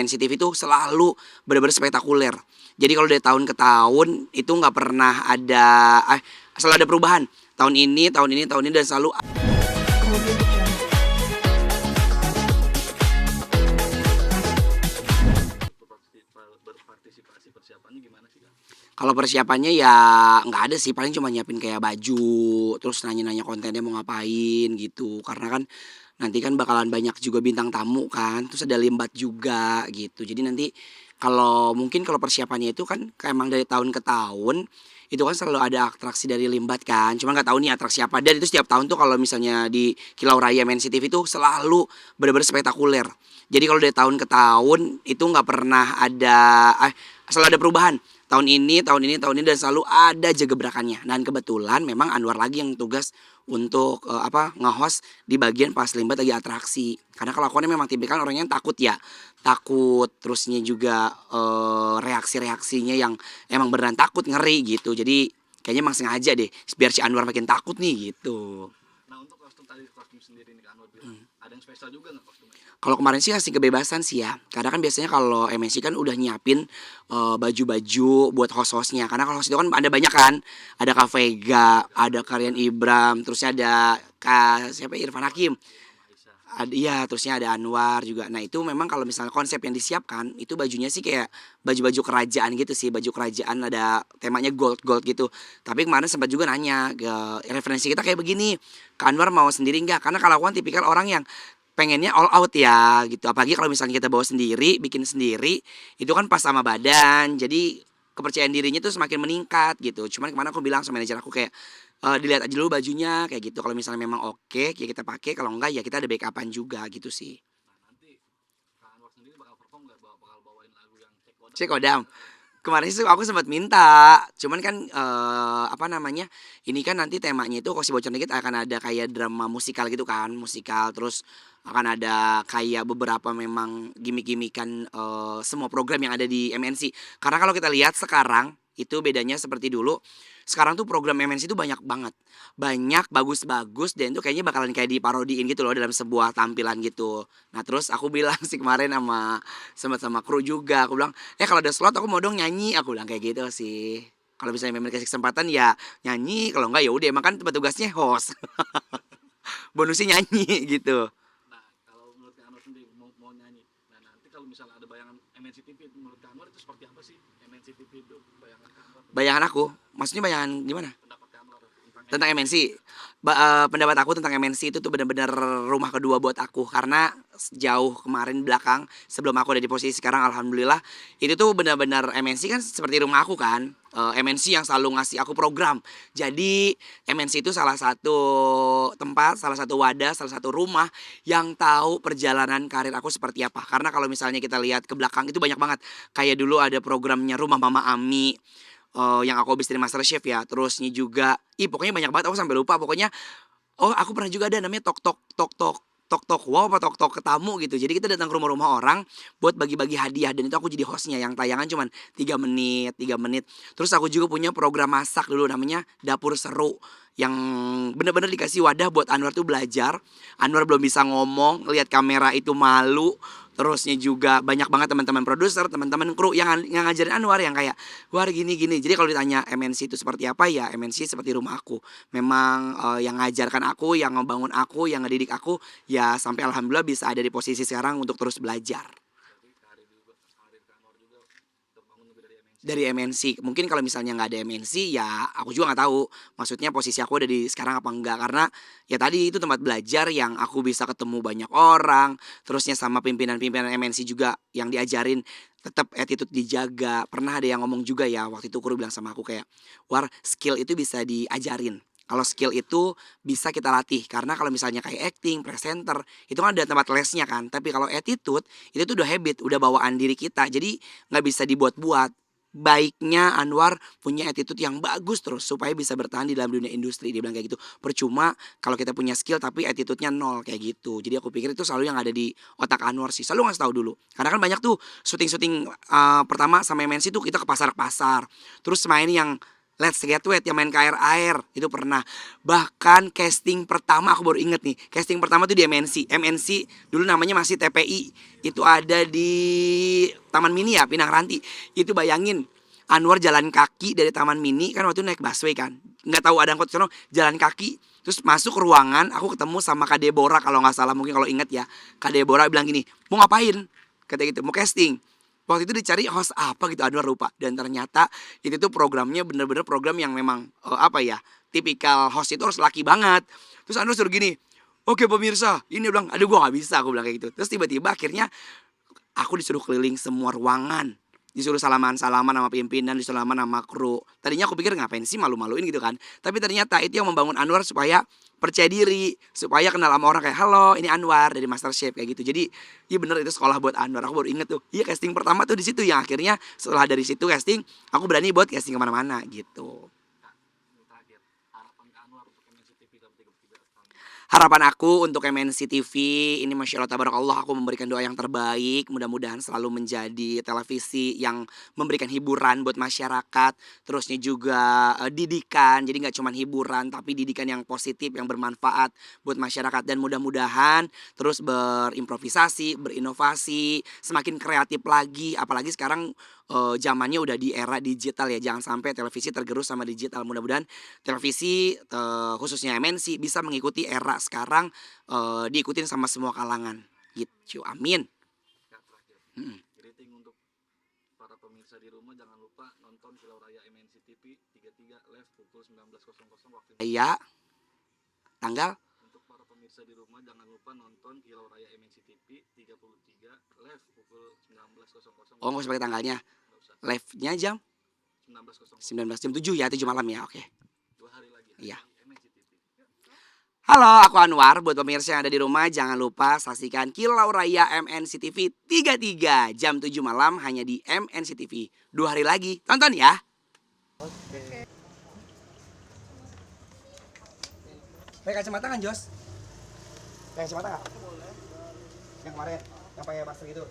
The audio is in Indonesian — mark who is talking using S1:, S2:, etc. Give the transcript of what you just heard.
S1: MNC TV itu selalu benar-benar spektakuler. Jadi kalau dari tahun ke tahun itu nggak pernah ada selalu ada perubahan. Tahun ini, tahun ini, tahun ini dan selalu
S2: berpartisipasi persiapannya gimana sih Kak?
S1: kalau persiapannya ya nggak ada sih, paling cuma nyiapin kayak baju, terus nanya-nanya kontennya mau ngapain gitu. Karena kan nanti kan bakalan banyak juga bintang tamu kan, terus ada Limbat juga gitu. Jadi nanti kalau mungkin kalau persiapannya itu kan kayak emang dari tahun ke tahun itu kan selalu ada atraksi dari Limbat kan. Cuma nggak tahu nih atraksi apa. Dan itu setiap tahun tuh kalau misalnya di Kilau Raya MNC TV itu selalu benar-benar spektakuler. Jadi kalau dari tahun ke tahun itu nggak pernah ada selalu ada perubahan. Tahun ini, tahun ini, tahun ini dan selalu ada aja gebrakannya. Dan kebetulan memang Anwar lagi yang tugas untuk nge-host di bagian pas Limbat lagi atraksi. Karena kalau aku kan memang tipikal orangnya yang takut ya. Takut terusnya juga reaksi-reaksinya yang emang beneran takut, ngeri gitu. Jadi kayaknya emang sengaja deh biar si Anwar makin takut nih gitu.
S2: Nah untuk kostum sendiri nih Kak Anwar bilang, ada yang spesial juga nggak kostumnya?
S1: Kalau kemarin sih kasih kebebasan sih ya. Karena kan biasanya kalau MNC kan udah nyiapin baju-baju buat host-hostnya. Karena kalau host itu kan ada banyak kan. Ada Kak Vega, ada Karian Ibram, terusnya ada Kak siapa Irfan Hakim. Iya, terusnya ada Anwar juga. Nah itu memang kalau misalnya konsep yang disiapkan itu bajunya sih kayak baju-baju kerajaan gitu sih. Baju kerajaan ada temanya gold-gold gitu. Tapi kemarin sempat juga nanya referensi kita kayak begini, Kak Anwar mau sendiri nggak? Karena kalau aku kan tipikal orang yang pengennya all out ya gitu. Apalagi kalau misalnya kita bawa sendiri, bikin sendiri, itu kan pas sama badan. Jadi kepercayaan dirinya tuh semakin meningkat gitu. Cuman kemana aku bilang sama manajer aku kayak dilihat aja dulu bajunya kayak gitu. Kalau misalnya memang oke, ya kita pakai. Kalau enggak ya kita ada backupan juga gitu sih.
S2: Nah nanti Kak Anwar sendiri bakal perform nggak, bakal bawain lagu yang
S1: Cek Kodam. Kemarin sih aku sempat minta, cuman kan ini kan nanti temanya itu kasih bocor dikit akan ada kayak drama musikal gitu kan, musikal terus akan ada kayak beberapa memang gimmick-gimmickan semua program yang ada di MNC. Karena kalau kita lihat sekarang itu bedanya seperti dulu. Sekarang tuh program MNC itu banyak banget. Banyak bagus-bagus dan itu kayaknya bakalan kayak diparodiin gitu loh dalam sebuah tampilan gitu. Nah, terus aku bilang sih kemarin sama kru juga, aku bilang, kalau ada slot aku mau dong nyanyi, aku bilang kayak gitu sih. Kalau misalnya memang dikasih kesempatan ya nyanyi, kalau enggak ya udah emang kan tempat tugasnya host. Bonusnya nyanyi gitu.
S2: Nah kalau menurut Kak Anwar sendiri mau nyanyi, nah nanti kalau misalnya ada bayangan MNC TV menurut Kak Anwar itu seperti apa sih MNC TV itu bayangan Kak Anwar?
S1: Bayangan aku, maksudnya bayangan gimana?
S2: Pendapat Kak Anwar
S1: Tentang MNC. Pendapat aku tentang MNC itu tuh benar-benar rumah kedua buat aku karena jauh kemarin belakang sebelum aku ada di posisi sekarang alhamdulillah itu tuh benar-benar MNC kan seperti rumah aku kan. MNC yang selalu ngasih aku program. Jadi MNC itu salah satu tempat, salah satu wadah, salah satu rumah yang tahu perjalanan karir aku seperti apa. Karena kalau misalnya kita lihat ke belakang itu banyak banget. Kayak dulu ada programnya Rumah Mama Ami, yang aku habis dari MasterChef ya. Terusnya juga, pokoknya banyak banget aku sampai lupa. Pokoknya, aku pernah juga ada namanya tok tok tok tok tok tok wow apa tok tok ke tamu gitu. Jadi kita datang ke rumah-rumah orang buat bagi-bagi hadiah dan itu aku jadi hostnya yang tayangan cuman 3 menit. Terus aku juga punya program masak dulu namanya Dapur Seru yang bener-bener dikasih wadah buat Anwar tuh belajar. Anwar belum bisa ngomong, lihat kamera itu malu. Terusnya juga banyak banget teman-teman produser, teman-teman kru yang ngajarin Anwar yang kayak War gini-gini. Jadi kalau ditanya MNC itu seperti apa ya MNC seperti rumah aku. Memang yang ngajarkan aku, yang ngebangun aku, yang ngedidik aku ya sampai alhamdulillah bisa ada di posisi sekarang untuk terus belajar.
S2: karir Kak Anwar juga terbangun juga dari MNC.
S1: Dari MNC mungkin kalau misalnya nggak ada MNC ya aku juga nggak tahu maksudnya posisi aku ada di sekarang apa enggak karena ya tadi itu tempat belajar yang aku bisa ketemu banyak orang terusnya sama pimpinan-pimpinan MNC juga yang diajarin tetap attitude dijaga. Pernah ada yang ngomong juga ya waktu itu Kuru bilang sama aku kayak War skill itu bisa diajarin. Kalau skill itu bisa kita latih karena kalau misalnya kayak acting, presenter itu kan ada tempat lesnya kan. Tapi kalau attitude itu tuh udah habit, udah bawaan diri kita. Jadi nggak bisa dibuat-buat. Baiknya Anwar punya attitude yang bagus terus supaya bisa bertahan di dalam dunia industri. Dia bilang kayak gitu. Percuma kalau kita punya skill tapi attitude-nya nol kayak gitu. Jadi aku pikir itu selalu yang ada di otak Anwar sih. Selalu ngasih tahu dulu. Karena kan banyak tuh syuting-syuting pertama sama MNC tuh kita ke pasar-pasar. Terus main yang Let's Get Wet yang main ke air-air itu pernah. Bahkan casting pertama aku baru inget nih. Casting pertama tuh di MNC. MNC dulu namanya masih TPI. Itu ada di Taman Mini ya, Pinang Ranti. Itu bayangin Anwar jalan kaki dari Taman Mini kan waktu itu naik busway kan. Nggak tahu ada angkot sono, jalan kaki. Terus masuk ke ruangan, aku ketemu sama Kak Deborah kalau nggak salah, mungkin kalau inget ya. Kak Deborah bilang gini, mau ngapain? Kata gitu, mau casting. Waktu itu dicari host apa gitu, Anwar lupa. Dan ternyata itu tuh programnya bener-bener program yang memang apa ya, tipikal host itu harus laki banget. Terus Anwar suruh gini, oke pemirsa, ini bilang, aduh gua gak bisa, aku bilang kayak gitu. Terus tiba-tiba akhirnya aku disuruh keliling semua ruangan. Disuruh salaman-salaman sama pimpinan, disuruh salaman sama kru. Tadinya aku pikir ngapain sih malu-maluin gitu kan. Tapi ternyata itu yang membangun Anwar supaya percaya diri, supaya kenal sama orang kayak, halo ini Anwar dari MasterChef kayak gitu. Jadi iya bener itu sekolah buat Anwar. Aku baru inget tuh, iya casting pertama tuh di situ yang akhirnya setelah dari situ casting, aku berani buat casting kemana-mana gitu.
S2: Kak, ini terakhir, harapan Kak Anwar untuk MNC TV dalam 3 tahun.
S1: Harapan aku untuk MNC TV ini Masya Allah Tabarakallah, aku memberikan doa yang terbaik. Mudah-mudahan selalu menjadi televisi yang memberikan hiburan buat masyarakat. Terusnya juga didikan, jadi nggak cuma hiburan tapi didikan yang positif, yang bermanfaat buat masyarakat. Dan mudah-mudahan terus berimprovisasi, berinovasi, semakin kreatif lagi. Apalagi sekarang zamannya udah di era digital ya. Jangan sampai televisi tergerus sama digital. Mudah-mudahan televisi khususnya MNC bisa mengikuti era sekarang, diikutin sama semua kalangan gitu, amin.
S2: Kak, terakhir,
S1: Mm.
S2: greeting untuk para pemirsa di rumah, jangan lupa nonton Kilau Raya MNC TV 33 live pukul 19.00 waktu Indonesia.
S1: Ya, tanggal
S2: Untuk para pemirsa di rumah, jangan lupa nonton Kilau Raya MNC TV 33 live pukul 19.00.
S1: oh nggak usah pakai tanggalnya,
S2: Nggak usah.
S1: live-nya jam
S2: 19.00.
S1: 19 jam 7 ya, 7 malam ya, oke.
S2: 2 hari lagi.
S1: Iya.
S2: Di MNC TV.
S1: Halo, aku Anwar. Buat pemirsa yang ada di rumah, jangan lupa saksikan Kilau Raya MNC TV 33 jam 7 malam hanya di MNC TV. 2 hari lagi, tonton ya. Pakai kacamata kan, Jos? Pakai kacamata nggak? Yang kemarin, yang pakai masker gitu.